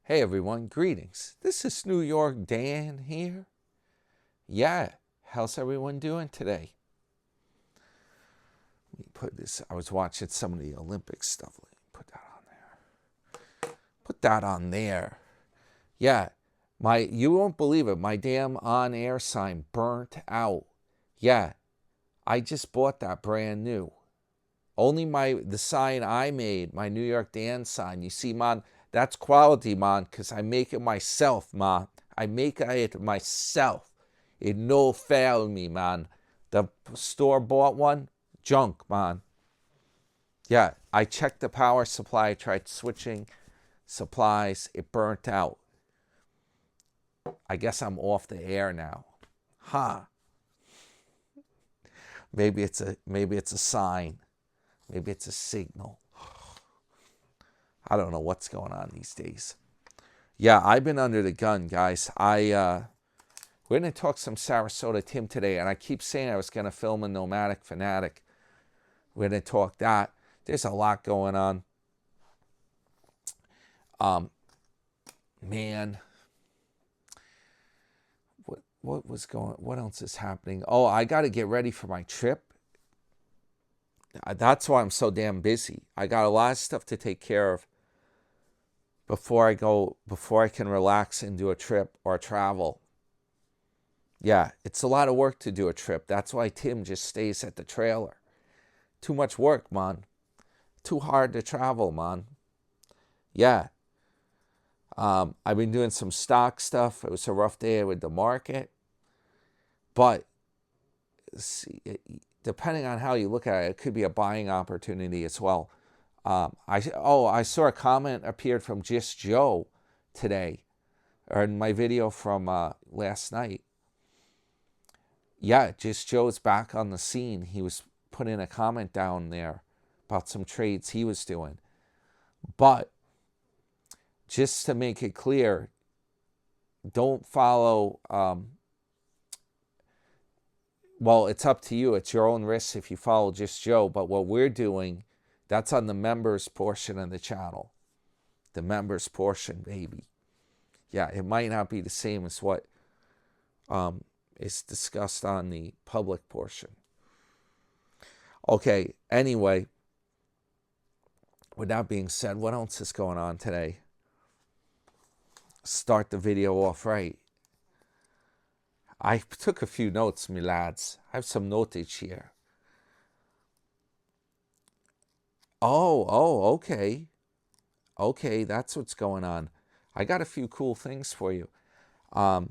Hey everyone, greetings. This is New York Dan here. Yeah, how's everyone doing today? Let me put this, I was watching some of the Olympic stuff. Let me put that on there. Put that on there. Yeah, you won't believe it, my damn on-air sign burnt out. Yeah, I just bought that brand new. Only the sign I made, my New York Dan sign. You see, man, that's quality, man, because I make it myself, man. I make it myself. It no fail me, man. The store-bought one, junk, man. Yeah, I checked the power supply. I tried switching supplies. It burnt out. I guess I'm off the air now. Huh. Maybe it's a sign. Maybe it's a signal. I don't know what's going on these days. Yeah, I've been under the gun, guys. We're going to talk some Sarasota Tim today, and I keep saying I was going to film a Nomadic Fanatic. We're going to talk that. There's a lot going on. Man, what else is happening? Oh, I got to get ready for my trip. That's why I'm so damn busy. I got a lot of stuff to take care of before I can relax and do a trip or travel. Yeah, it's a lot of work to do a trip. That's why Tim just stays at the trailer. Too much work, man. Too hard to travel, man. Yeah. I've been doing some stock stuff. It was a rough day with the market. But see, depending on how you look at it, it could be a buying opportunity as well. I saw a comment appeared from Just Joe today, or in my video from last night. Yeah, Just Joe's back on the scene. He was putting a comment down there about some trades he was doing. But just to make it clear, don't follow. Well, it's up to you. It's your own risk if you follow Just Joe. But what we're doing, that's on the members portion of the channel. The members portion, baby. Yeah, it might not be the same as what is discussed on the public portion. Okay, anyway, with that being said, what else is going on today? Start the video off right. I took a few notes, me lads. I have some notage here. Oh, okay. Okay, that's what's going on. I got a few cool things for you. I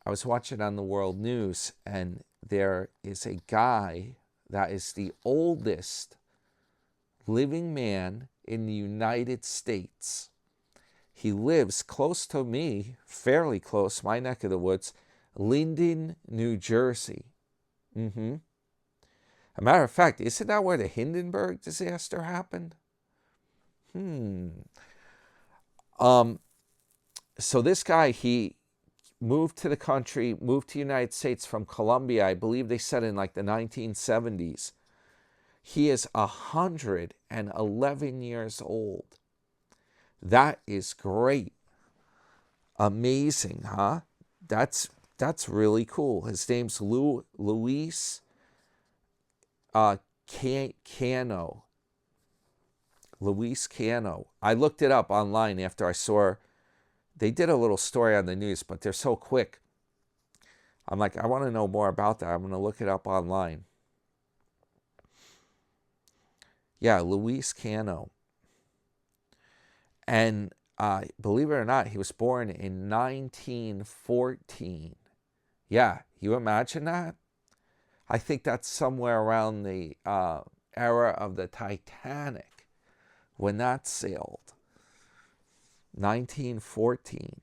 was watching on the world news, and there is a guy that is the oldest living man in the United States. He lives close to me, fairly close, my neck of the woods, Linden, New Jersey. A matter of fact, isn't that where the Hindenburg disaster happened? So this guy, he moved to the country, moved to the United States from Colombia. I believe they said in like the 1970s. He is 111 years old. That is great. Amazing, huh? That's really cool. His name's Luis Cano. Luis Cano. I looked it up online after I saw. They did a little story on the news, but they're so quick. I'm like, I want to know more about that. I'm going to look it up online. Yeah, Luis Cano. And believe it or not, he was born in 1914. Yeah, you imagine that? I think that's somewhere around the era of the Titanic when that sailed. 1914.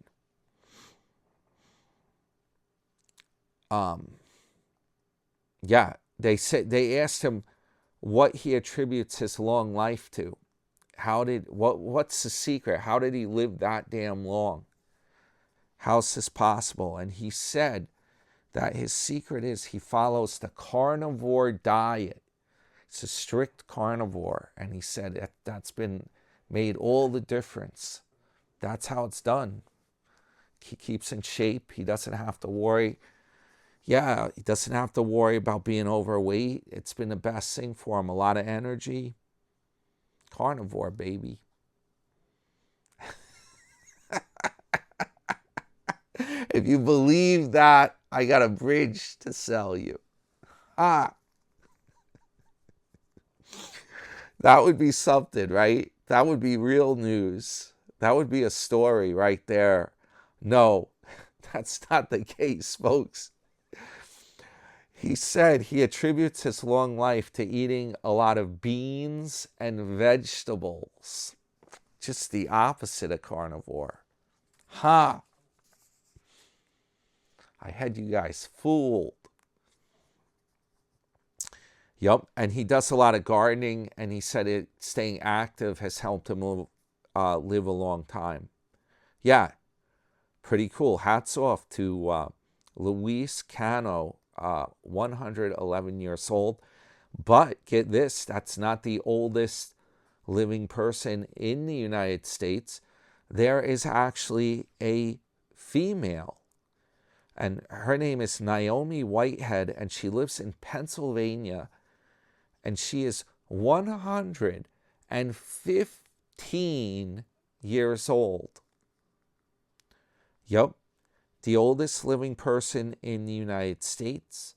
Yeah, they asked him what he attributes his long life to. What's the secret? How did he live that damn long? How's this possible? And he said that his secret is he follows the carnivore diet. It's a strict carnivore, and he said that's been made all the difference. that's how it's done. He keeps in shape. He doesn't have to worry. Yeah, he doesn't have to worry about being overweight. It's been the best thing for him. A lot of energy. Carnivore, baby. If you believe that, I got a bridge to sell you. Ah. That would be something, right? That would be real news. That would be a story right there. No, that's not the case, folks. He said he attributes his long life to eating a lot of beans and vegetables. Just the opposite of carnivore. Ha! I had you guys fooled. Yep, and he does a lot of gardening, and he said staying active has helped him live a long time. Yeah, pretty cool. Hats off to Luis Cano, 111 years old. But get this, that's not the oldest living person in the United States. There is actually a female, and her name is Naomi Whitehead, and she lives in Pennsylvania, and she is 115 years old. Yep, the oldest living person in the United States.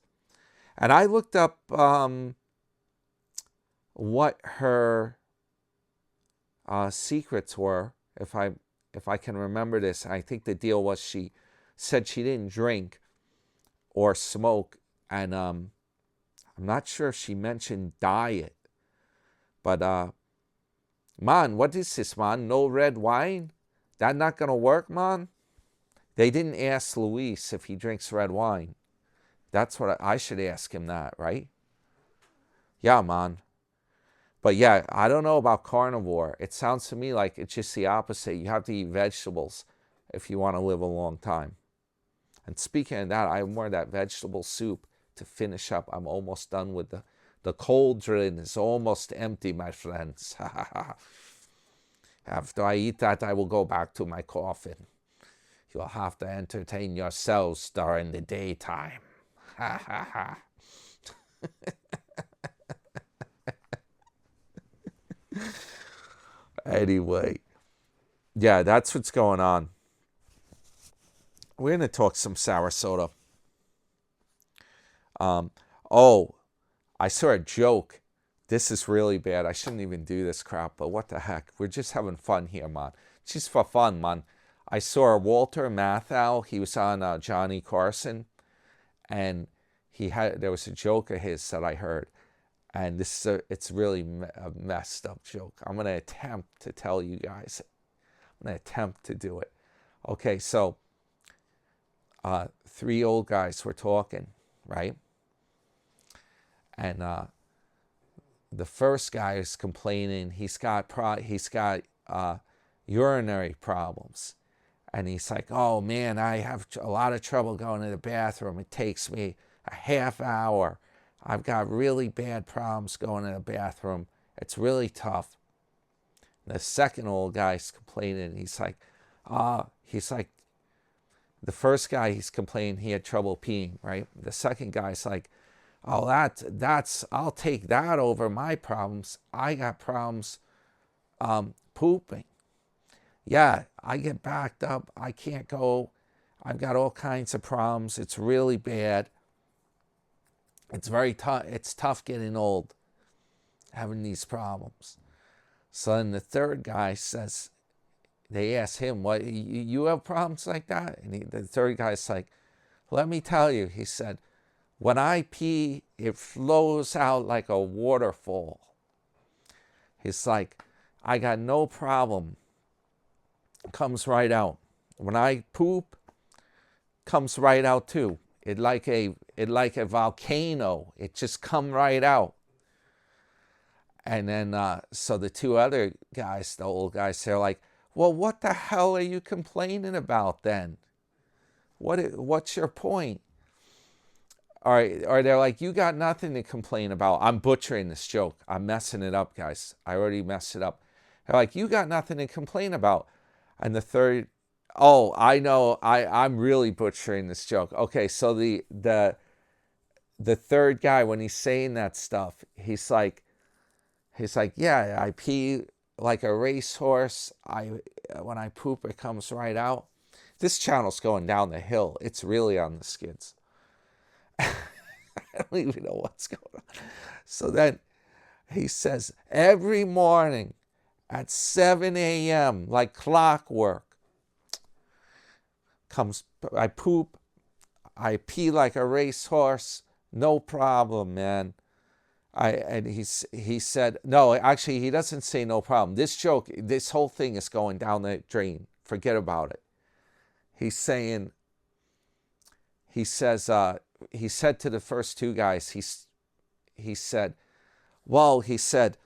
And I looked up what her secrets were, if I can remember this. I think the deal was she said she didn't drink or smoke, and I'm not sure if she mentioned diet. But man, what is this, man? No red wine? That not gonna work, man? They didn't ask Luis if he drinks red wine. That's what I should ask him that, right? Yeah, man. But yeah, I don't know about carnivore. It sounds to me like it's just the opposite. You have to eat vegetables if you want to live a long time. And speaking of that, I have more of that vegetable soup to finish up. I'm almost done with the cauldron is almost empty, my friends. After I eat that, I will go back to my coffin. You'll have to entertain yourselves during the daytime. Ha ha ha. Anyway, yeah, that's what's going on. We're going to talk some Sarasota. Oh, I saw a joke. This is really bad. I shouldn't even do this crap, but what the heck? We're just having fun here, man. Just for fun, man. I saw Walter Matthau. He was on Johnny Carson, and there was a joke of his that I heard, and it's really a messed up joke. I'm going to attempt to tell you guys. I'm going to attempt to do it. Okay, so three old guys were talking, right? And the first guy is complaining. He's got urinary problems. And he's like, oh, man, I have a lot of trouble going to the bathroom. It takes me a half hour. I've got really bad problems going to the bathroom. It's really tough. And the second old guy's complaining. He's like, the first guy, he's complaining he had trouble peeing, right? The second guy's like, oh, I'll take that over my problems. I got problems pooping. Yeah, I get backed up. I can't go. I've got all kinds of problems. It's really bad. It's very tough. It's tough getting old, having these problems. So then the third guy says, they ask him, what, you have problems like that? And the third guy's like, let me tell you, he said, when I pee, it flows out like a waterfall. He's like, I got no problem. It comes right out. When I poop, comes right out too. It like a volcano. It just come right out. And then so the two other guys, the old guys, they're like, well, what the hell are you complaining about then? What's your point? Or they're like, you got nothing to complain about. I'm butchering this joke. I'm messing it up, guys. I already messed it up. They're like, you got nothing to complain about. And the third, oh, I know, I'm really butchering this joke. Okay, so the third guy, when he's saying that stuff, he's like, yeah, I pee like a racehorse. When I poop, it comes right out. This channel's going down the hill. It's really on the skids. I don't even know what's going on. So then he says, every morning at 7 a.m., like clockwork, I poop, I pee like a racehorse, no problem, man. He said, no, actually, he doesn't say no problem. This whole thing is going down the drain. Forget about it. He said to the first two guys, he said, well, he said,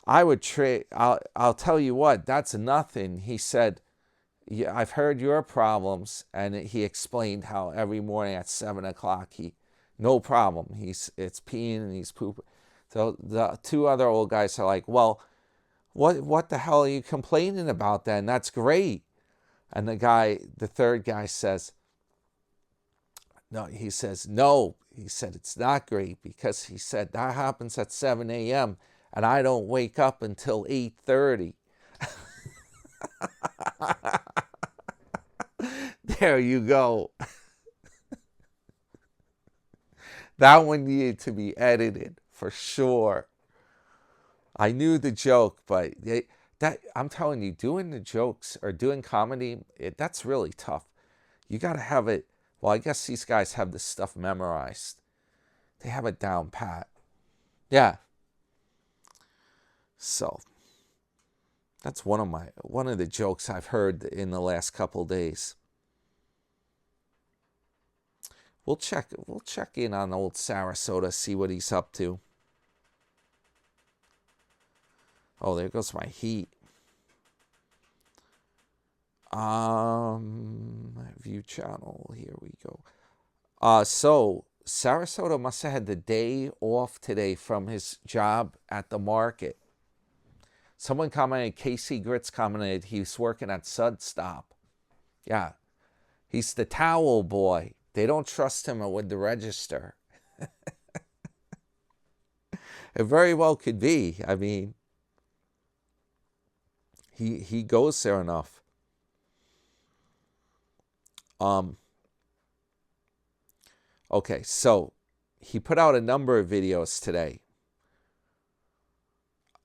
I would trade, I'll tell you what, that's nothing. He said, yeah, I've heard your problems. And he explained how every morning at 7 o'clock, no problem. It's peeing and he's pooping. So the two other old guys are like, well, what the hell are you complaining about then? That's great. And the third guy says, no, he said, it's not great because he said that happens at 7 a.m. and I don't wake up until 8:30. There you go. That one needed to be edited for sure. I knew the joke, but I'm telling you, doing the jokes or doing comedy, that's really tough. You got to have it. Well, I guess these guys have this stuff memorized. They have it down pat. Yeah. So that's one of the jokes I've heard in the last couple days. We'll check in on old Sarasota, see what he's up to. Oh, there goes my heat. View channel. Here we go. So Sarasota must have had the day off today from his job at the market. Someone commented, Casey Grits commented, he's working at Sudstop. Yeah, he's the towel boy. They don't trust him with the register. It very well could be. I mean, he goes there enough. Okay, so he put out a number of videos today.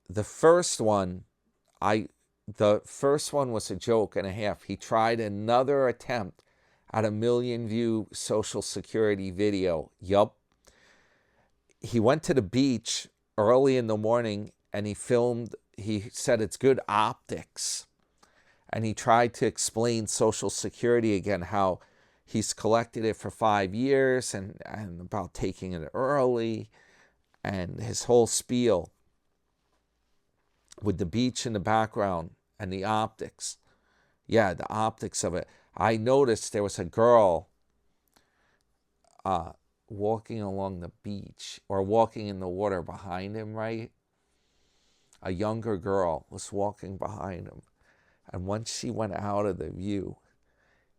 The first one was a joke and a half. He tried another attempt at a 1 million view Social Security video. Yup. He went to the beach early in the morning and he said it's good optics. And he tried to explain Social Security again, how he's collected it for 5 years and about taking it early and his whole spiel with the beach in the background and the optics. Yeah, the optics of it. I noticed there was a girl walking along the beach or walking in the water behind him, right? A younger girl was walking behind him. And once she went out of the view,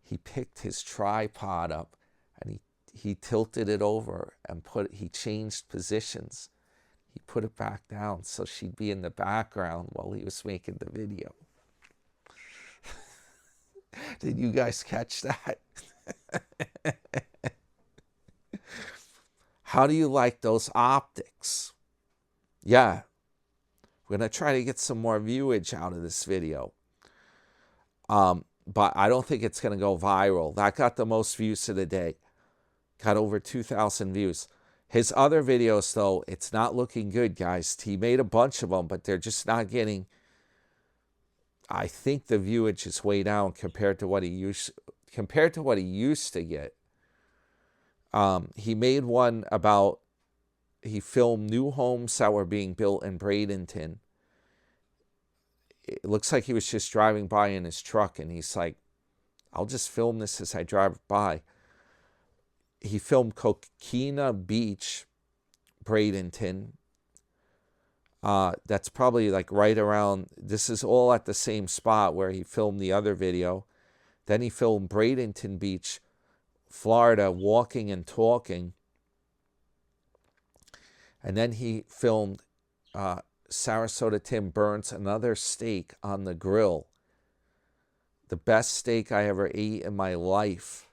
he picked his tripod up and he tilted it over and he changed positions. He put it back down so she'd be in the background while he was making the video. Did you guys catch that? How do you like those optics? Yeah. We're going to try to get some more viewage out of this video. But I don't think it's going to go viral. That got the most views of the day. Got over 2,000 views. His other videos, though, it's not looking good, guys. He made a bunch of them, but they're just not getting... I think the viewage is way down compared to what he used to get. He made one about... He filmed new homes that were being built in Bradenton. It looks like he was just driving by in his truck, and he's like, I'll just film this as I drive by. He filmed Coquina Beach, Bradenton. That's probably like right around, this is all at the same spot where he filmed the other video. Then he filmed Bradenton Beach, Florida, walking and talking. And then he filmed Sarasota Tim burns another steak on the grill. The best steak I ever ate in my life.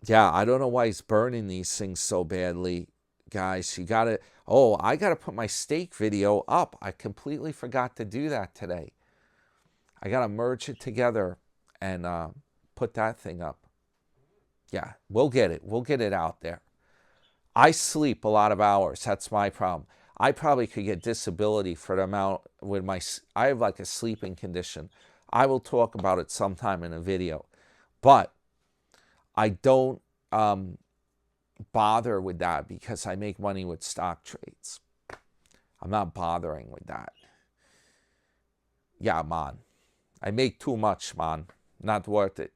Yeah, I don't know why he's burning these things so badly, guys. You gotta, oh, I gotta put my steak video up. I completely forgot to do that today. I gotta merge it together and put that thing up. Yeah, we'll get it. We'll get it out there. I sleep a lot of hours. That's my problem. I probably could get disability for the amount with my, I have like a sleeping condition. I will talk about it sometime in a video. But I don't bother with that because I make money with stock trades. I'm not bothering with that. Yeah, man. I make too much, man. Not worth it.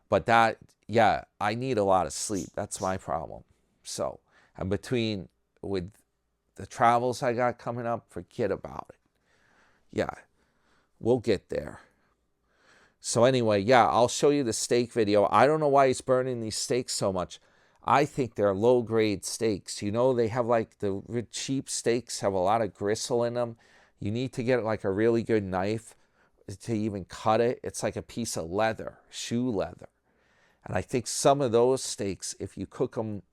But that, yeah, I need a lot of sleep. That's my problem. So, and between, with the travels I got coming up, forget about it. Yeah, we'll get there. So anyway, yeah, I'll show you the steak video. I don't know why he's burning these steaks so much. I think they're low-grade steaks. You know, they have like the cheap steaks have a lot of gristle in them. You need to get like a really good knife to even cut it. It's like a piece of leather, shoe leather. And I think some of those steaks, if you cook them,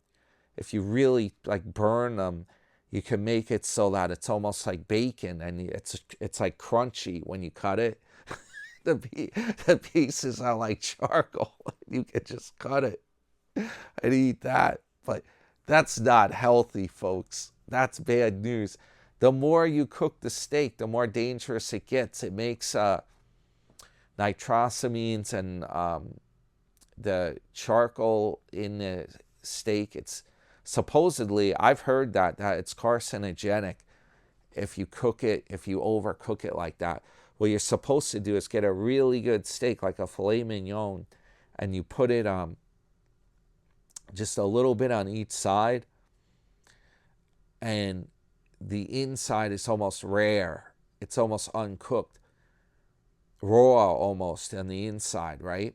if you really like burn them, you can make it so that it's almost like bacon and it's like crunchy when you cut it. The pieces are like charcoal. You can just cut it and eat that. But that's not healthy, folks. That's bad news. The more you cook the steak, the more dangerous it gets. It makes nitrosamines and the charcoal in the steak. It's supposedly, I've heard that it's carcinogenic if you cook it, if you overcook it like that. What you're supposed to do is get a really good steak, like a filet mignon, and you put it just a little bit on each side, and the inside is almost rare. It's almost uncooked, raw almost on the inside, right?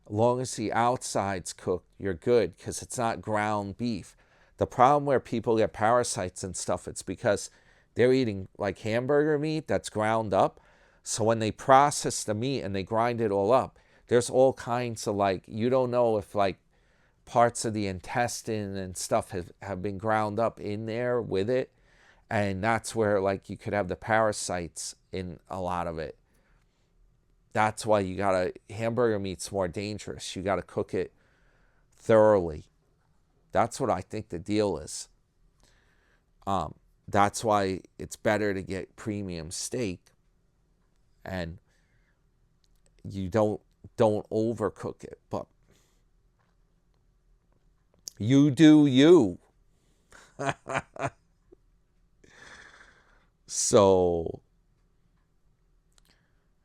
As long as the outside's cooked, you're good because it's not ground beef. The problem where people get parasites and stuff, it's because they're eating like hamburger meat that's ground up. So when they process the meat and they grind it all up, there's all kinds of like, you don't know if like parts of the intestine and stuff have been ground up in there with it. And that's where like you could have the parasites in a lot of it. That's why you gotta, hamburger meat's more dangerous. You gotta cook it thoroughly. That's what I think the deal is. That's why it's better to get premium steak, and you don't overcook it. But you do you. So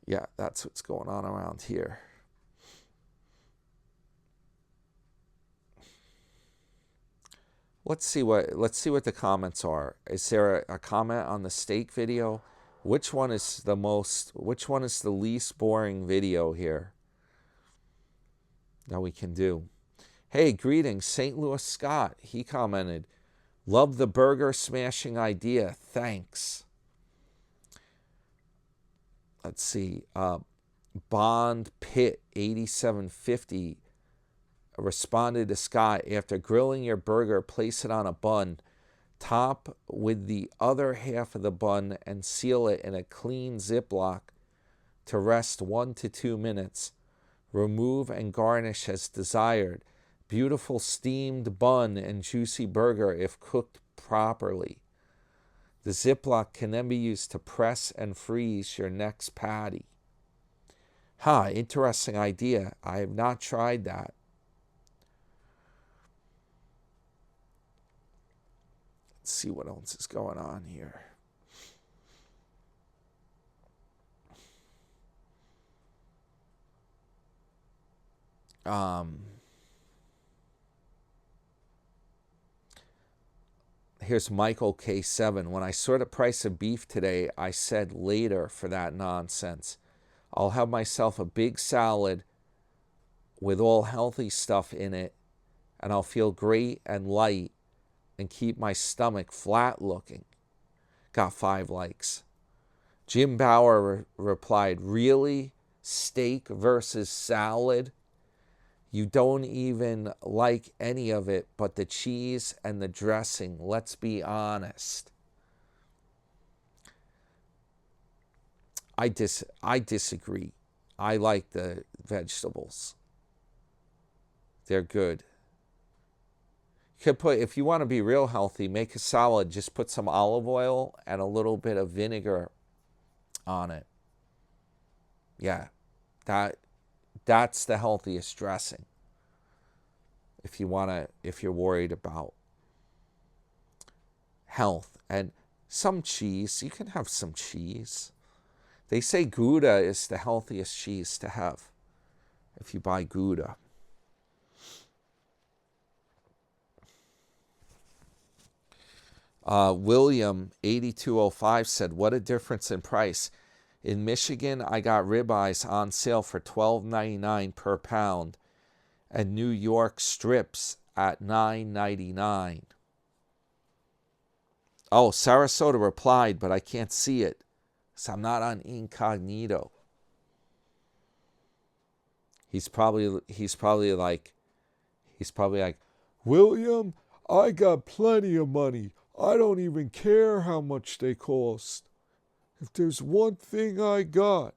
yeah, that's what's going on around here. Let's see what the comments are. Is there a comment on the steak video? Which one is the least boring video here that we can do? Hey, greetings, St. Louis Scott. He commented, love the burger smashing idea. Thanks. Let's see. Bond Pitt 8750 responded to Scott, after grilling your burger, place it on a bun, top with the other half of the bun and seal it in a clean Ziploc to rest 1 to 2 minutes. Remove and garnish as desired. Beautiful steamed bun and juicy burger if cooked properly. The Ziploc can then be used to press and freeze your next patty. Interesting idea. I have not tried that. Let's see what else is going on here. Here's Michael K7. When I saw the price of beef today, I said later for that nonsense. I'll have myself a big salad with all healthy stuff in it, and I'll feel great and light and keep my stomach flat looking. Got 5 likes. Jim Bauer replied, really? Steak versus salad? You don't even like any of it but the cheese and the dressing. Let's be honest. I disagree. I like the vegetables. They're good. You could put, if you want to be real healthy, make a salad. Just put some olive oil and a little bit of vinegar on it. Yeah, that's the healthiest dressing. If you're worried about health. And some cheese, you can have some cheese. They say Gouda is the healthiest cheese to have if you buy Gouda. William 8205 said, what a difference in price. In Michigan, I got ribeyes on sale for $12.99 per pound, and New York strips at $9.99. Oh, Sarasota replied, but I can't see it, so I'm not on incognito. He's probably like, William, I got plenty of money. I don't even care how much they cost. If there's one thing I got.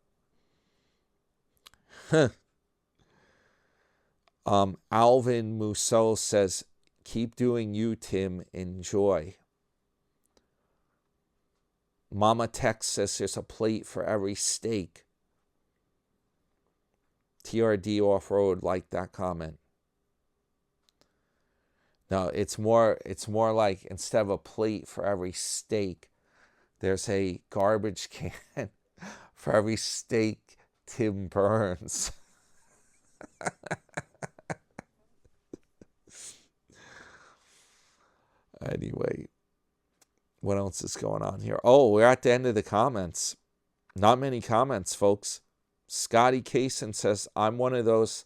Alvin Mousseau says, keep doing you, Tim. Enjoy. Mama Tex says there's a plate for every steak. TRD Off-Road liked that comment. No, it's more like instead of a plate for every steak, there's a garbage can for every steak Tim burns. Anyway, what else is going on here? Oh, we're at the end of the comments. Not many comments, folks. Scotty Kaysen says, I'm one of those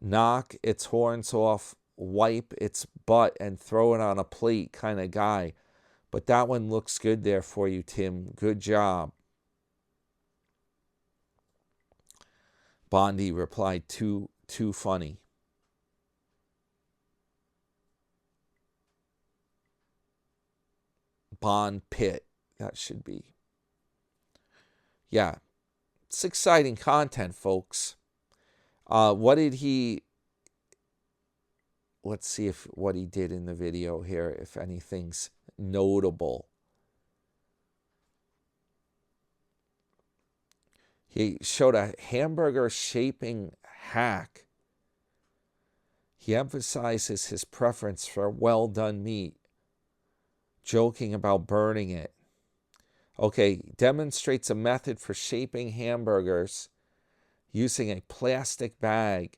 knock its horns off, wipe its butt, and throw it on a plate kind of guy. But that one looks good there for you, Tim. Good job. Bondi replied, too funny. Bond Pitt, that should be. Yeah, it's exciting content, folks. What did he... Let's see what he did in the video here, if anything's notable. He showed a hamburger shaping hack. He emphasizes his preference for well-done meat, joking about burning it. Okay, demonstrates a method for shaping hamburgers using a plastic bag,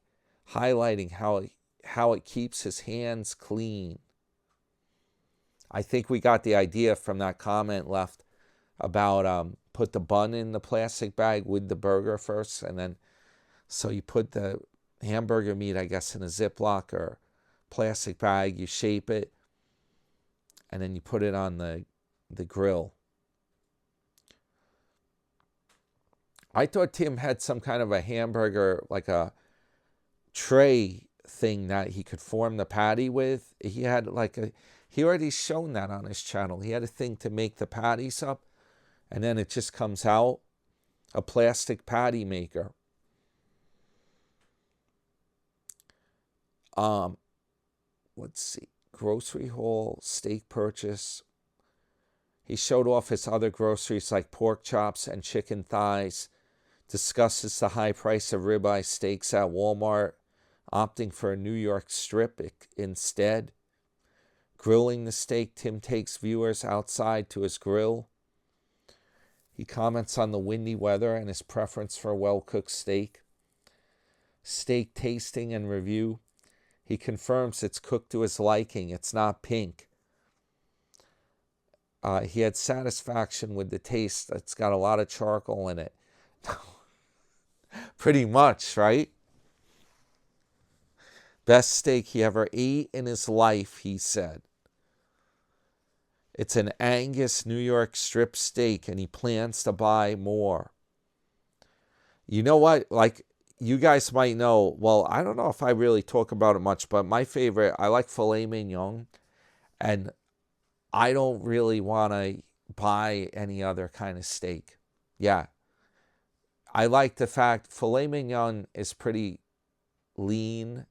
highlighting how it keeps his hands clean. I think we got the idea from that comment left about put the bun in the plastic bag with the burger first, and then so you put the hamburger meat, I guess, in a Ziploc or plastic bag, you shape it, and then you put it on the grill. I thought Tim had some kind of a hamburger, like a tray thing that he could form the patty with. He had he already shown that on his channel. He had a thing to make the patties up, and then it just comes out, a plastic patty maker. Let's see, grocery haul, steak purchase. He showed off his other groceries like pork chops and chicken thighs, discusses the high price of ribeye steaks at Walmart, opting for a New York strip instead. Grilling the steak, Tim takes viewers outside to his grill. He comments on the windy weather and his preference for a well-cooked steak. Steak tasting and review. He confirms it's cooked to his liking. It's not pink. he had satisfaction with the taste. It's got a lot of charcoal in it. Pretty much, right? Best steak he ever ate in his life, he said. It's an Angus New York strip steak, and he plans to buy more. You know what? Like, you guys might know, well, I don't know if I really talk about it much, but my favorite, I like filet mignon, and I don't really want to buy any other kind of steak. Yeah. I like the fact filet mignon is pretty lean,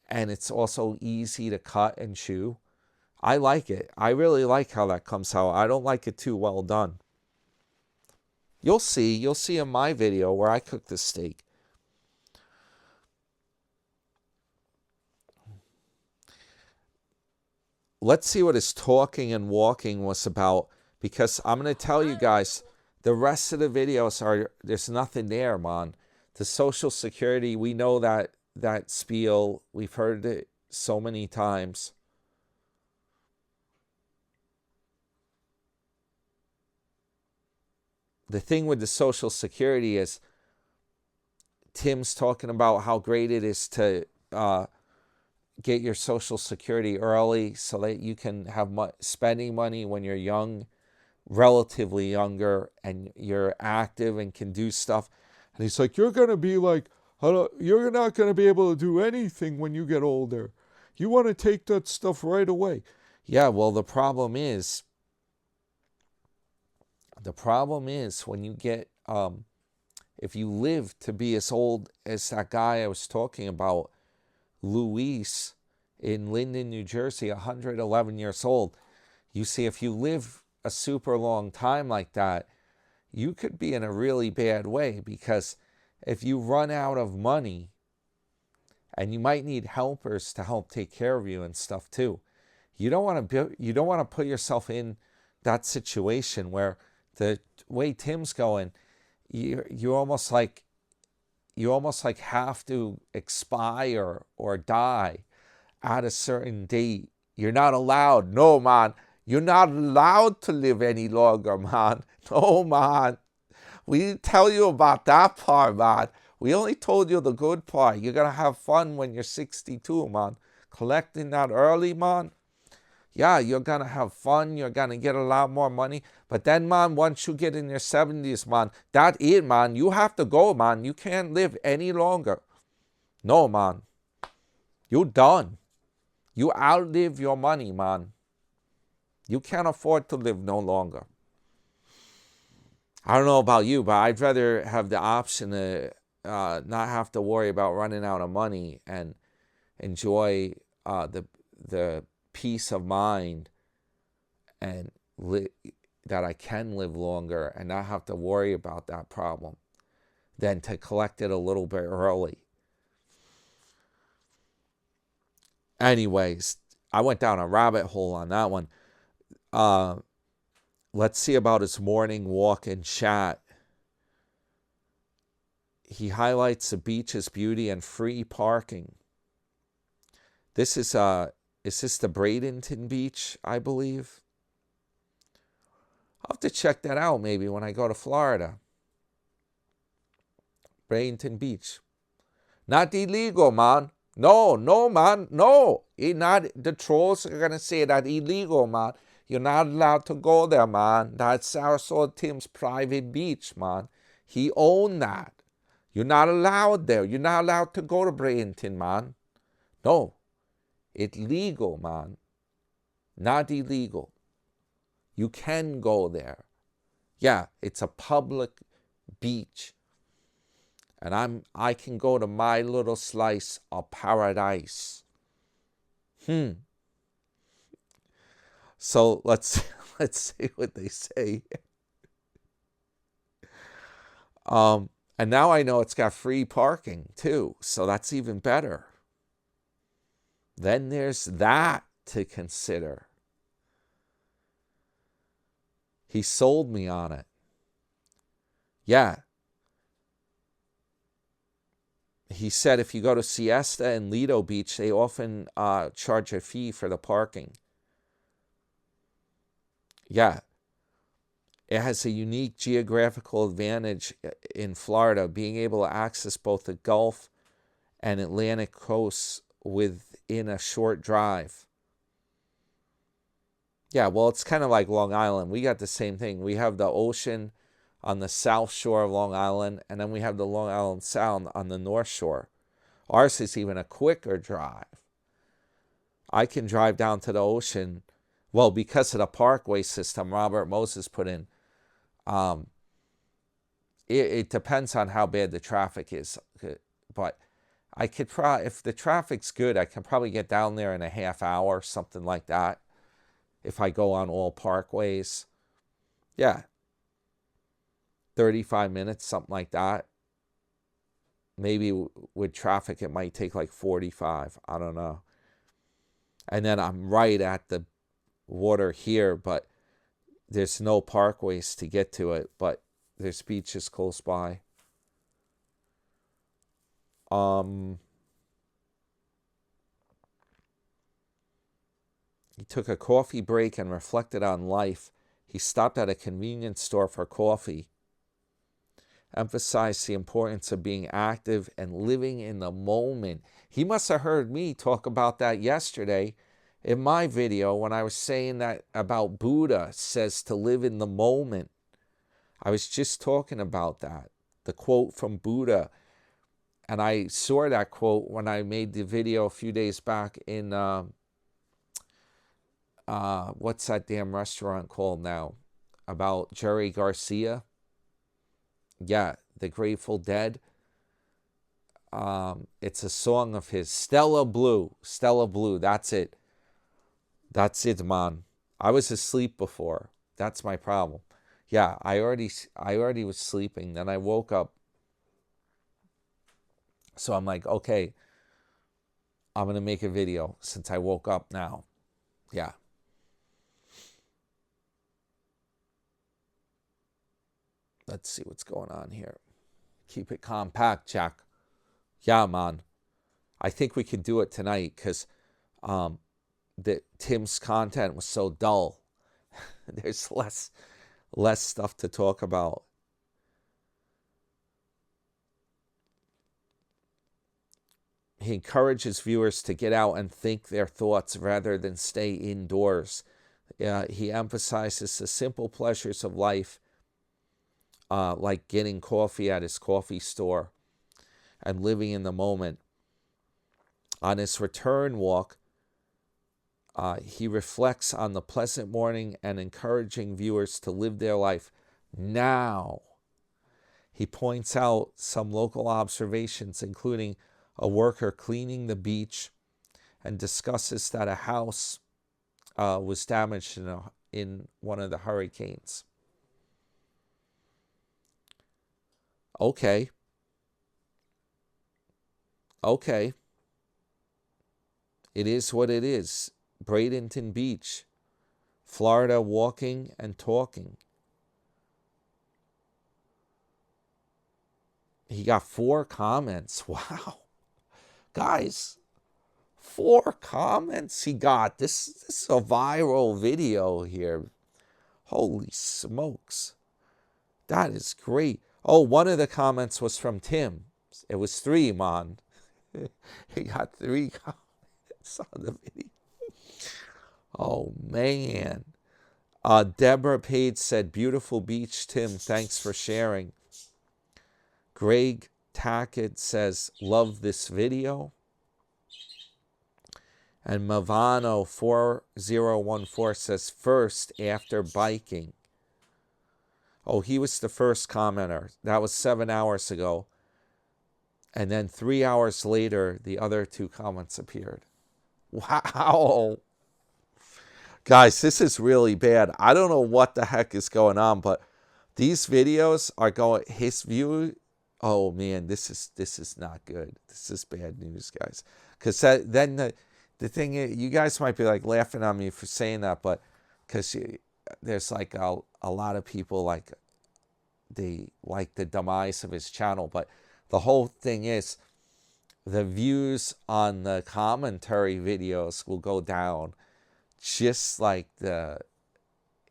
and it's also easy to cut and chew. I like it. I really like how that comes out. I don't like it too well done. You'll see. You'll see in my video where I cook the steak. Let's see what his talking and walking was about, because I'm going to tell you guys, the rest of the videos are, there's nothing there, man. The Social Security, we know that spiel. We've heard it so many times. The thing with the Social Security is Tim's talking about how great it is to get your Social Security early so that you can have spending money when you're young, relatively younger, and you're active and can do stuff. And he's like, you're going to be like, you're not going to be able to do anything when you get older. You want to take that stuff right away. Yeah, well, the problem is when you get, if you live to be as old as that guy I was talking about, Luis in Linden, New Jersey, 111 years old. You see, if you live a super long time like that, you could be in a really bad way, because if you run out of money, and you might need helpers to help take care of you and stuff too, you don't want to put yourself in that situation where the way Tim's going, you almost like have to expire or die at a certain date. You're not allowed. No, man. You're not allowed to live any longer, man. No, man. We didn't tell you about that part, man. We only told you the good part. You're going to have fun when you're 62, man. Collecting that early, man. Yeah, you're going to have fun. You're going to get a lot more money. But then, man, once you get in your 70s, man, that's it, man. You have to go, man. You can't live any longer. No, man. You're done. You outlive your money, man. You can't afford to live no longer. I don't know about you, but I'd rather have the option to not have to worry about running out of money and enjoy the peace of mind and that I can live longer and not have to worry about that problem than to collect it a little bit early. Anyways, I went down a rabbit hole on that one. Let's see about his morning walk and chat. He highlights the beach's beauty and free parking. This is this the Bradenton Beach, I believe? I'll have to check that out maybe when I go to Florida. Bradenton Beach. Not illegal, man. No, man. No. The trolls are going to say that illegal, man. You're not allowed to go there, man. That's Sarasota Tim's private beach, man. He owned that. You're not allowed there. You're not allowed to go to Bradenton, man. No. It's legal, man. Not illegal. You can go there. Yeah, it's a public beach. And I can go to my little slice of paradise. So let's see what they say. And now I know it's got free parking too, so that's even better. Then there's that to consider. He sold me on it. Yeah. He said if you go to Siesta and Lido Beach, they often charge a fee for the parking. Yeah, it has a unique geographical advantage in Florida, being able to access both the Gulf and Atlantic coasts within a short drive. Yeah, well, it's kind of like Long Island. We got the same thing. We have the ocean on the south shore of Long Island, and then we have the Long Island Sound on the north shore. Ours is even a quicker drive. I can drive down to the ocean, well, because of the parkway system Robert Moses put in. It depends on how bad the traffic is, but I could probably, if the traffic's good, I can probably get down there in a half hour, something like that, if I go on all parkways. Yeah, 35 minutes, something like that. Maybe with traffic, it might take like 45. I don't know. And then I'm right at the water here, but there's no parkways to get to it, but there's beaches close by. He took a coffee break and reflected on life. He stopped at a convenience store for coffee, emphasized the importance of being active and living in the moment. He must have heard me talk about that yesterday in my video when I was saying that about Buddha says to live in the moment. I was just talking about that, the quote from Buddha. And I saw that quote when I made the video a few days back in, what's that damn restaurant called now? About Jerry Garcia. Yeah, the Grateful Dead. It's a song of his. Stella Blue. Stella Blue, that's it. That's it, man. I was asleep before. That's my problem. Yeah, I already was sleeping. Then I woke up. So I'm like, okay, I'm going to make a video since I woke up now. Yeah. Let's see what's going on here. Keep it compact, Jack. Yeah, man. I think we can do it tonight because Tim's content was so dull. There's less stuff to talk about. He encourages viewers to get out and think their thoughts rather than stay indoors. He emphasizes the simple pleasures of life, like getting coffee at his coffee store and living in the moment. On his return walk, he reflects on the pleasant morning and encouraging viewers to live their life now. He points out some local observations, including a worker cleaning the beach, and discusses that a house was damaged in one of the hurricanes. Okay. It is what it is. Bradenton Beach, Florida, walking and talking. He got 4 comments. Wow. Guys, 4 comments he got. This is a viral video here. Holy smokes. That is great. Oh, one of the comments was from Tim. It was 3, man. He got 3 comments on the video. Oh, man. Deborah Page said, beautiful beach, Tim. Thanks for sharing. Greg Tackett says, love this video. And Mavano 4014 says, first after biking. Oh, he was the first commenter. That was 7 hours ago. And then 3 hours later, the other 2 comments appeared. Wow. Guys, this is really bad. I don't know what the heck is going on, but these videos are going, his view, oh man, this is not good. This is bad news, guys. Because then the thing is, you guys might be like laughing at me for saying that, but because there's like a lot of people like the demise of his channel, but the whole thing is the views on the commentary videos will go down just like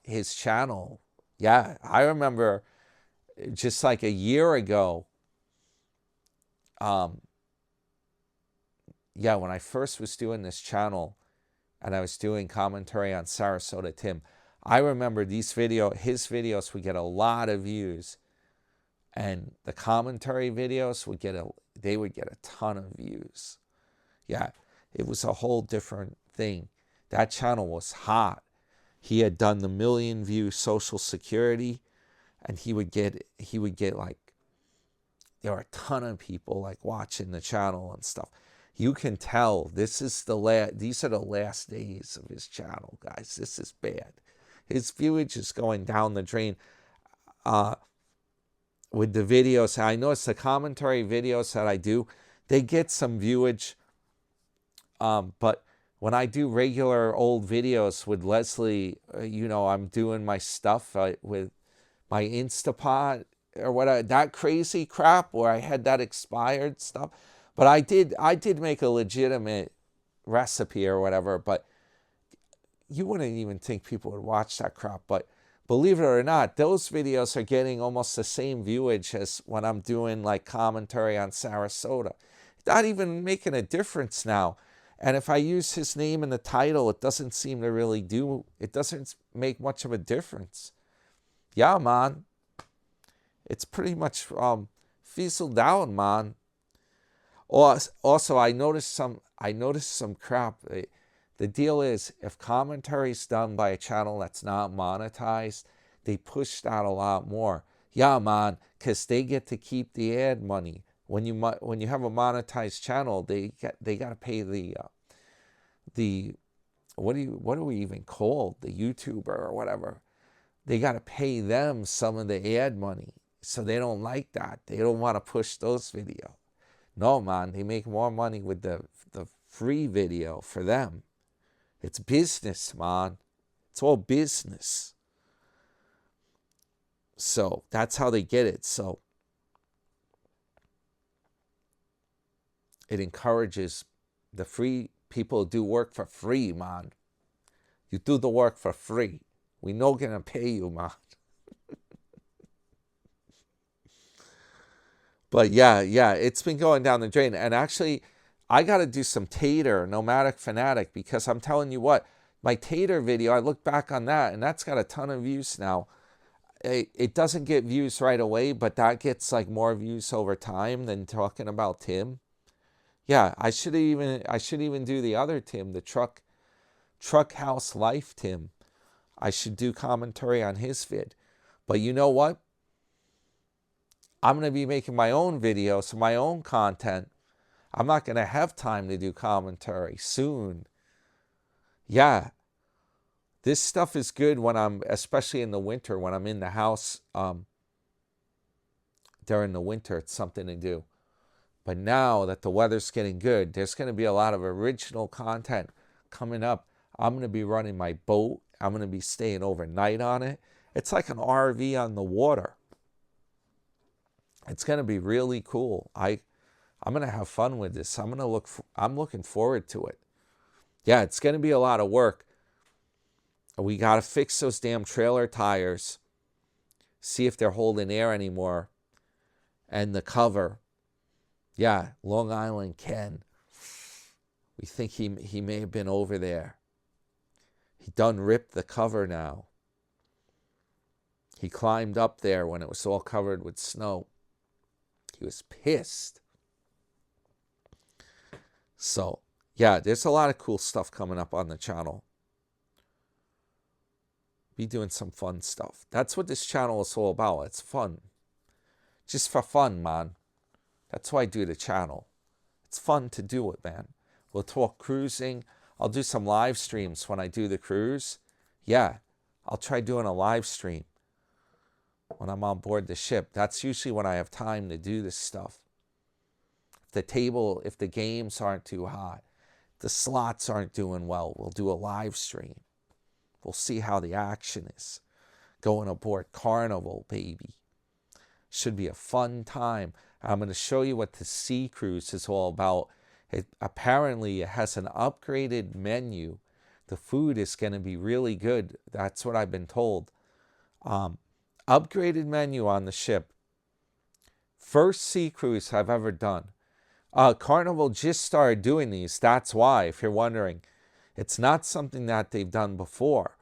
his channel. Yeah, I remember just like a year ago, yeah, when I first was doing this channel and I was doing commentary on Sarasota Tim, I remember his videos would get a lot of views, and the commentary videos would get a ton of views. Yeah, it was a whole different thing. That channel was hot. He had done the 1,000,000 view Social Security, and he would get like, there were a ton of people like watching the channel and stuff. You can tell these are the last days of his channel, guys. This is bad. His viewage is going down the drain. With the videos, I notice the commentary videos that I do, they get some viewage. But when I do regular old videos with Leslie, I'm doing my stuff with my Instapot or whatever, that crazy crap where I had that expired stuff. But I did make a legitimate recipe or whatever, but you wouldn't even think people would watch that crap. But believe it or not, those videos are getting almost the same viewage as when I'm doing like commentary on Sarasota. Not even making a difference now. And if I use his name in the title, it doesn't seem to really it doesn't make much of a difference. Yeah, man. It's pretty much fizzled out, man. Also, I noticed some crap. The deal is, if commentary is done by a channel that's not monetized, they push that a lot more. Yeah, man, because they get to keep the ad money. When you have a monetized channel, they got to pay the what do we even call the YouTuber or whatever? They got to pay them some of the ad money, so they don't like that. They don't want to push those videos. No, man, they make more money with the free video for them. It's business, man. It's all business. So that's how they get it. So it encourages the free people to do work for free, man. You do the work for free. We no gonna pay you, man. But yeah, it's been going down the drain. And actually, I got to do some Tater, Nomadic Fanatic, because I'm telling you what, my Tater video, I look back on that, and that's got a ton of views now. It doesn't get views right away, but that gets like more views over time than talking about Tim. Yeah, I should even do the other Tim, the truck house life Tim. I should do commentary on his vid. But you know what? I'm going to be making my own videos, my own content. I'm not going to have time to do commentary soon. Yeah. This stuff is good when especially in the winter, when I'm in the house during the winter, it's something to do. But now that the weather's getting good, there's going to be a lot of original content coming up. I'm going to be running my boat. I'm going to be staying overnight on it. It's like an RV on the water. It's going to be really cool. I'm going to have fun with this. I'm looking forward to it. Yeah, it's going to be a lot of work. We got to fix those damn trailer tires. See if they're holding air anymore. And the cover. Yeah, Long Island Ken. We think he may have been over there. He done ripped the cover now. He climbed up there when it was all covered with snow. He was pissed. So, yeah, there's a lot of cool stuff coming up on the channel. Be doing some fun stuff. That's what this channel is all about. It's fun. Just for fun, man. That's why I do the channel. It's fun to do it, man. We'll talk cruising. I'll do some live streams when I do the cruise. Yeah, I'll try doing a live stream when I'm on board the ship. That's usually when I have time to do this stuff. If the games aren't too hot, the slots aren't doing well, we'll do a live stream. We'll see how the action is. Going aboard Carnival, baby. Should be a fun time. I'm going to show you what the sea cruise is all about. Apparently, it has an upgraded menu The food is going to be really good. That's what I've been told. Upgraded menu on the ship. First sea cruise I've ever done. Carnival just started doing these. That's why, if you're wondering. It's not something that they've done before.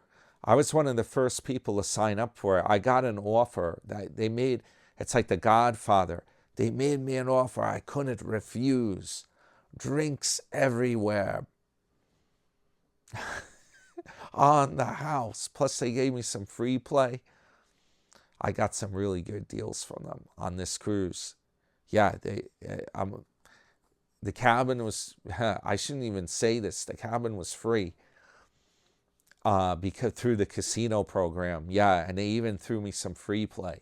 I was one of the first people to sign up for it. I got an offer that they made. It's like The Godfather. They made me an offer I couldn't refuse. Drinks everywhere. On the house. Plus they gave me some free play. I got some really good deals from them on this cruise. Yeah, the cabin was, I shouldn't even say this, the cabin was free because through the casino program. Yeah, and they even threw me some free play.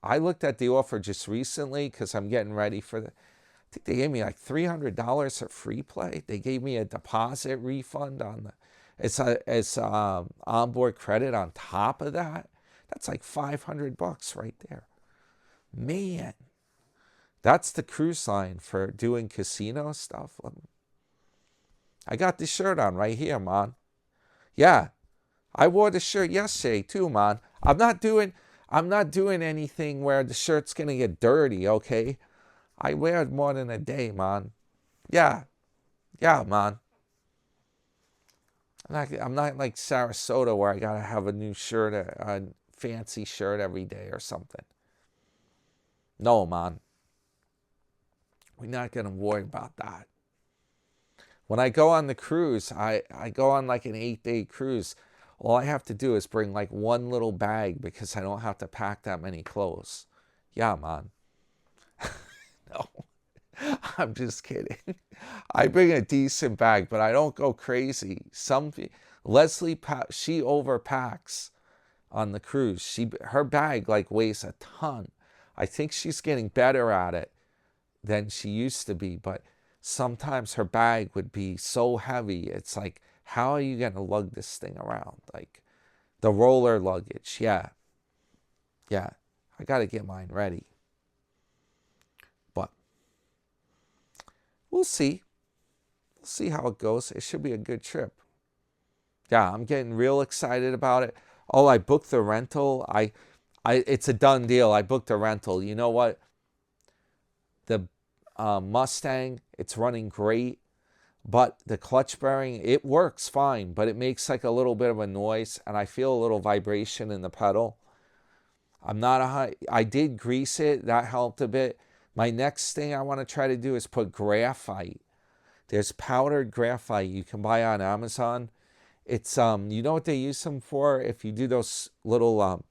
I looked at the offer just recently because I'm getting ready for I think they gave me like $300 of free play. They gave me a deposit refund on it's onboard credit on top of that. That's like $500 right there. Man, that's the cruise line for doing casino stuff. I got this shirt on right here, man. Yeah, I wore the shirt yesterday too, man. I'm not doing anything where the shirt's gonna get dirty, okay? I wear it more than a day, man. Yeah, man. I'm not like Sarasota where I gotta have a new shirt, a fancy shirt every day or something. No, man. We're not gonna worry about that. When I go on the cruise, I go on like an 8-day cruise. All I have to do is bring like one little bag because I don't have to pack that many clothes. Yeah, man. No, I'm just kidding. I bring a decent bag, but I don't go crazy. Leslie, she overpacks on the cruise. Her bag like weighs a ton. I think she's getting better at it than she used to be, but sometimes her bag would be so heavy. It's like, how are you going to lug this thing around? Like the roller luggage. Yeah. I got to get mine ready. But we'll see. We'll see how it goes. It should be a good trip. Yeah, I'm getting real excited about it. Oh, I booked the rental. It's a done deal. I booked a rental. You know what? The Mustang, it's running great. But the clutch bearing, it works fine, but it makes like a little bit of a noise, and I feel a little vibration in the pedal. I did grease it. That helped a bit. My next thing I want to try to do is put graphite. There's powdered graphite you can buy on Amazon. It's, you know what they use them for? If you do those little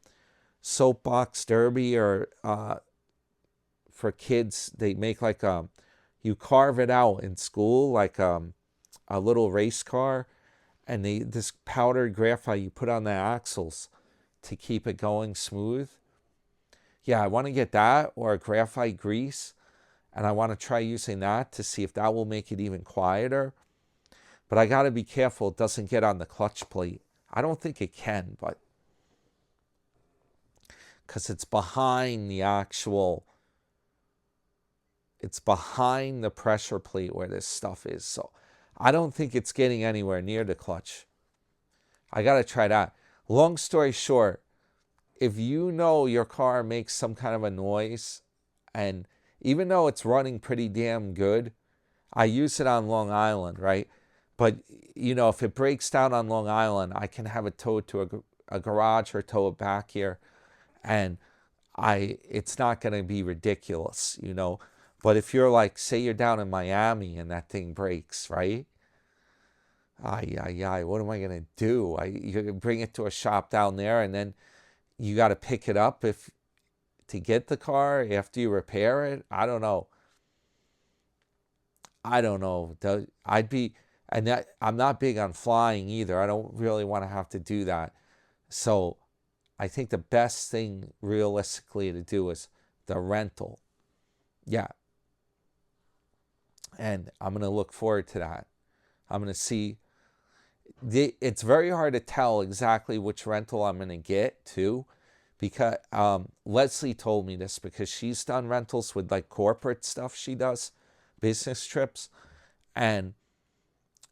soapbox derby or for kids, they make like you carve it out in school like a little race car, and this powdered graphite you put on the axles to keep it going smooth. Yeah, I want to get that or a graphite grease, and I want to try using that to see if that will make it even quieter. But I got to be careful it doesn't get on the clutch plate. I don't think it can, but because it's behind the pressure plate where this stuff is. So I don't think it's getting anywhere near the clutch. I got to try that. Long story short, if you know your car makes some kind of a noise, and even though it's running pretty damn good, I use it on Long Island, right? But, you know, if it breaks down on Long Island, I can have it towed to a garage or tow it back here, and it's not going to be ridiculous, you know. But if you're like, say you're down in Miami and that thing breaks, right? What am I going to do? You bring it to a shop down there, and then you got to pick it up to get the car after you repair it. I don't know. I'm not big on flying either. I don't really want to have to do that. So I think the best thing realistically to do is the rental. Yeah. And I'm going to look forward to that. I'm going to see. It's very hard to tell exactly which rental I'm going to get too, because Leslie told me this because she's done rentals with like corporate stuff she does, business trips, and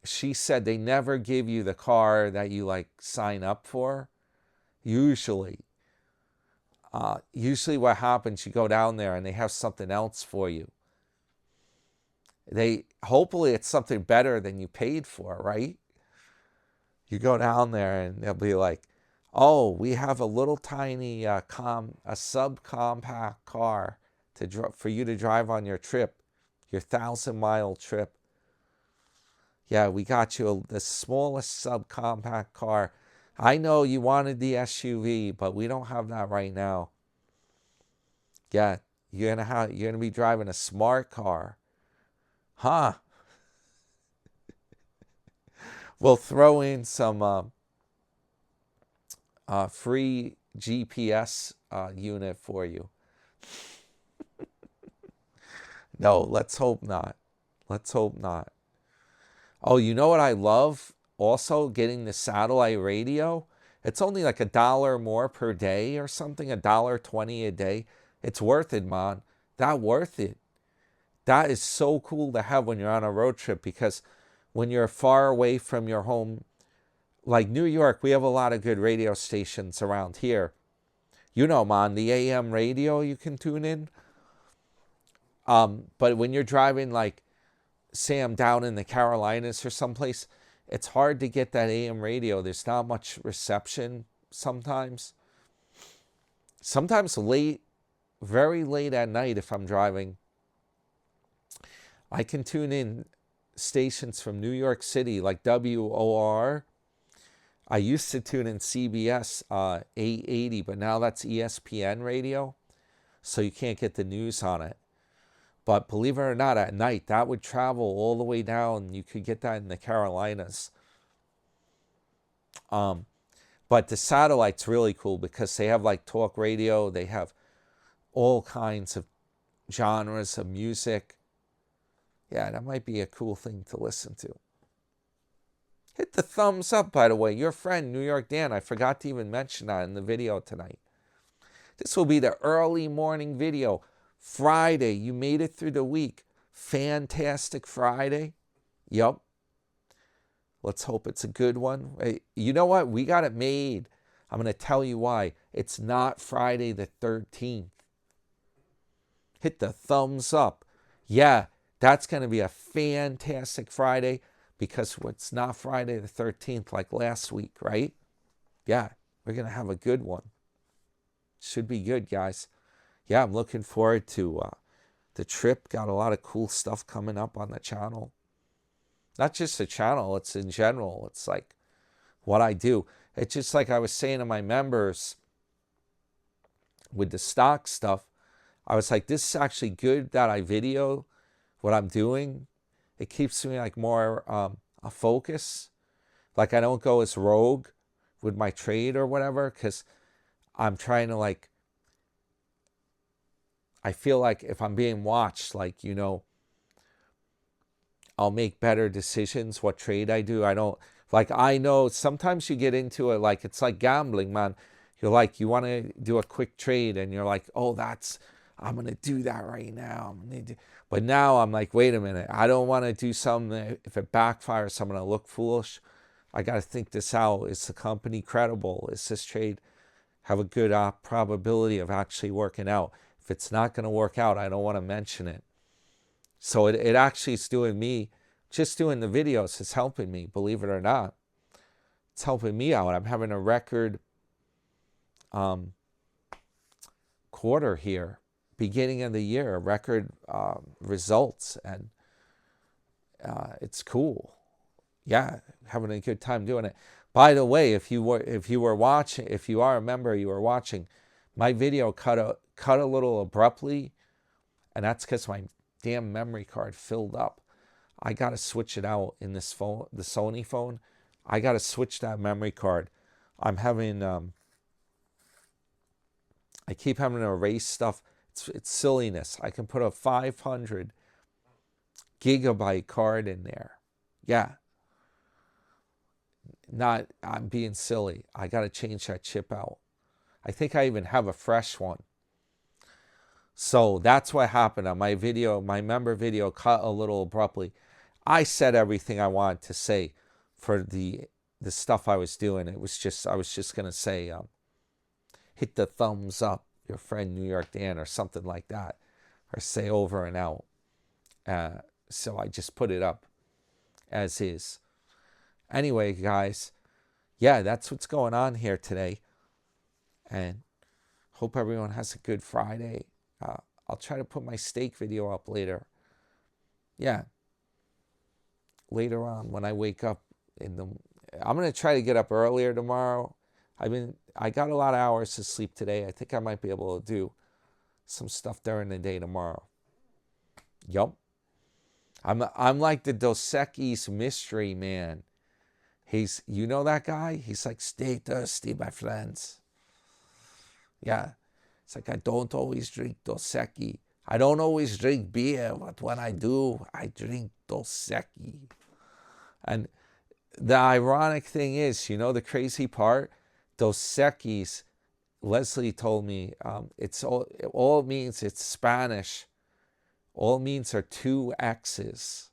she said they never give you the car that you like sign up for. Usually what happens, you go down there and they have something else for you. Hopefully it's something better than you paid for, right? You go down there and they'll be like, oh, we have a little tiny a subcompact car for you to drive on your trip, your 1,000-mile trip. Yeah, we got you the smallest subcompact car. I know you wanted the SUV, but we don't have that right now. Yeah, you're gonna be driving a smart car. Huh? We'll throw in some free GPS unit for you. No, let's hope not. Let's hope not. Oh, you know what I love? Also, getting the satellite radio. It's only like $1 more per day or something, $1.20 a day. It's worth it, man. That worth it. That is so cool to have when you're on a road trip, because when you're far away from your home, like New York, we have a lot of good radio stations around here. You know, man, the AM radio you can tune in. But when you're driving, like, say I'm down in the Carolinas or someplace, it's hard to get that AM radio. There's not much reception sometimes. Sometimes late, very late at night if I'm driving, I can tune in stations from New York City, like WOR. I used to tune in CBS 880, but now that's ESPN radio, so you can't get the news on it. But believe it or not, at night, that would travel all the way down. You could get that in the Carolinas. But the satellite's really cool because they have like talk radio. They have all kinds of genres of music. Yeah, that might be a cool thing to listen to. Hit the thumbs up, by the way. Your friend, New York Dan. I forgot to even mention that in the video tonight. This will be the early morning video. Friday, you made it through the week. Fantastic Friday. Yup. Let's hope it's a good one. Hey, you know what? We got it made. I'm going to tell you why. It's not Friday the 13th. Hit the thumbs up. Yeah, that's going to be a fantastic Friday because it's not Friday the 13th like last week, right? Yeah, we're going to have a good one. Should be good, guys. Yeah, I'm looking forward to the trip. Got a lot of cool stuff coming up on the channel. Not just the channel, it's in general. It's like what I do. It's just like I was saying to my members with the stock stuff. I was like, this is actually good that I video what I'm doing. It keeps me like more a focus. Like I don't go as rogue with my trade or whatever, because I'm trying to like, I feel like if I'm being watched, like, you know, I'll make better decisions what trade I do. I don't, like, I know sometimes you get into it, like, it's like gambling, man. You're like, you want to do a quick trade and you're like, oh, I'm going to do that right now. But now I'm like, wait a minute. I don't want to do something. If it backfires, I'm going to look foolish. I got to think this out. Is the company credible? Is this trade have a good probability of actually working out? If it's not going to work out, I don't want to mention it. So it actually is doing me, just doing the videos is helping me, believe it or not. It's helping me out. I'm having a record quarter here, beginning of the year, record results, and it's cool. Yeah, having a good time doing it. By the way, if you were watching, if you are a member, you were watching, my video cut a little abruptly, and that's because my damn memory card filled up. I got to switch it out in this phone, the Sony phone. I got to switch that memory card. I'm having, I keep having to erase stuff. It's silliness. I can put a 500 gigabyte card in there. Yeah. I'm being silly. I got to change that chip out. I think I even have a fresh one. So that's what happened on my video. My member video cut a little abruptly. I said everything I wanted to say for the stuff I was doing. I was just gonna say, hit the thumbs up, your friend New York Dan, or something like that, or say over and out. So I just put it up as is. Anyway, guys, yeah, that's what's going on here today. And hope everyone has a good Friday. I'll try to put my steak video up later. Yeah. Later on when I wake up I'm going to try to get up earlier tomorrow. I got a lot of hours to sleep today. I think I might be able to do some stuff during the day tomorrow. Yup. I'm like the Dos Equis mystery man. You know that guy? He's like, stay thirsty, my friends. Yeah. It's like, I don't always drink Dos Equis. I don't always drink beer, but when I do, I drink Dos Equis. And the ironic thing is, the crazy part? Dos Equis, Leslie told me, it's all it means, it's Spanish. All it means are 2 X's.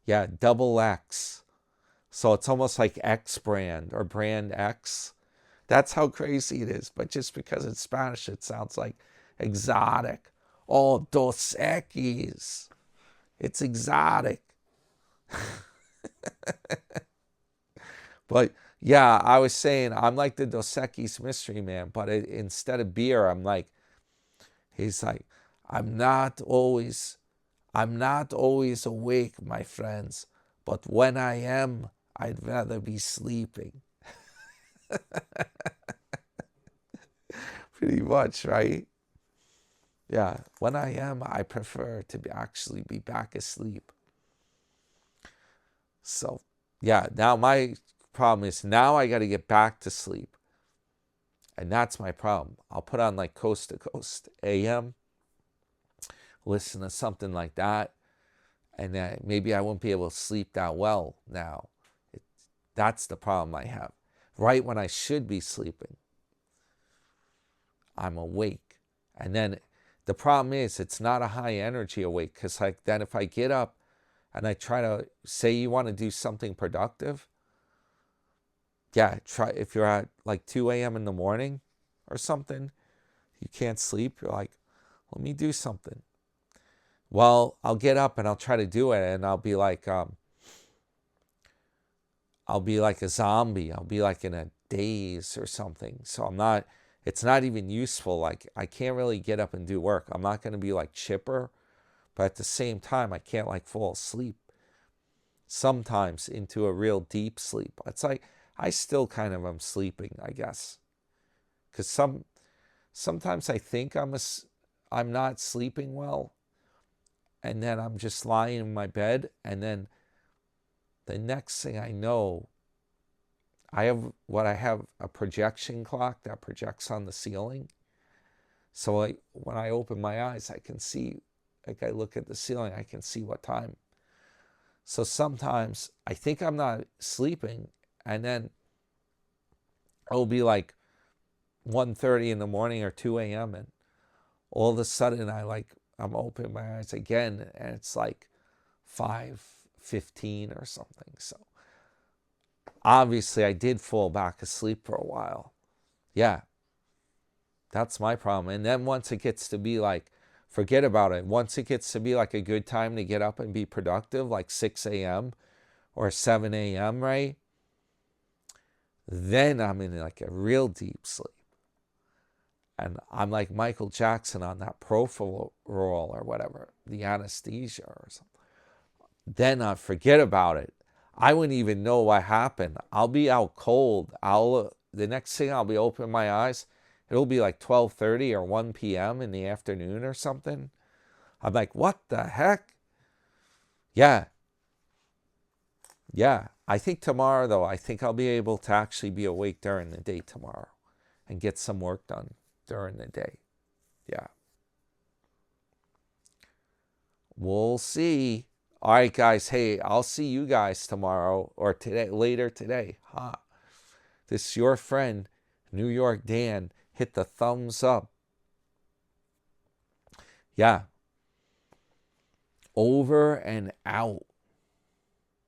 Yeah, double X. So it's almost like X brand or brand X. That's how crazy it is. But just because it's Spanish, it sounds like exotic. Oh, Dos Equis. It's exotic. But yeah, I was saying I'm like the Dos Equis mystery man. But instead of beer, he's like, I'm not always awake, my friends. But when I am, I'd rather be sleeping. Pretty much, right? Yeah, when I am, I prefer to actually be back asleep. So, yeah, now my problem is now I got to get back to sleep. And that's my problem. I'll put on like Coast to Coast AM, listen to something like that, and then maybe I won't be able to sleep that well now. That's the problem I have. Right when I should be sleeping, I'm awake. And then the problem is it's not a high energy awake, because like then if I get up and I try to say you want to do something productive, yeah, try if you're at like 2 a.m. in the morning or something, you can't sleep, you're like, let me do something. Well, I'll get up and I'll try to do it, and I'll be like a zombie. I'll be like in a daze or something. So it's not even useful. Like I can't really get up and do work. I'm not going to be like chipper, but at the same time, I can't like fall asleep sometimes into a real deep sleep. It's like I still kind of am sleeping, I guess. Because sometimes I think I'm not sleeping well, and then I'm just lying in my bed, and then the next thing I know, I have a projection clock that projects on the ceiling. So when I open my eyes, I can see, like I look at the ceiling, I can see what time. So sometimes I think I'm not sleeping, and then it'll be like 1:30 in the morning or 2 a.m. and all of a sudden I'm opening my eyes again, and it's like 5:15 or something. So obviously I did fall back asleep for a while. Yeah, that's my problem. And then once it gets to be like, forget about it. Once it gets to be like a good time to get up and be productive, like 6 a.m. or 7 a.m., right? Then I'm in like a real deep sleep. And I'm like Michael Jackson on that propofol or whatever, the anesthesia or something. Then I forget about it. I wouldn't even know what happened. I'll be out cold. The next thing I'll be opening my eyes, it'll be like 12:30 or 1 p.m. in the afternoon or something. I'm like, what the heck? Yeah. I think tomorrow, though, I think I'll be able to actually be awake during the day tomorrow and get some work done during the day. Yeah. We'll see. All right, guys. Hey, I'll see you guys tomorrow or later today. This is your friend, New York Dan. Hit the thumbs up. Yeah. Over and out.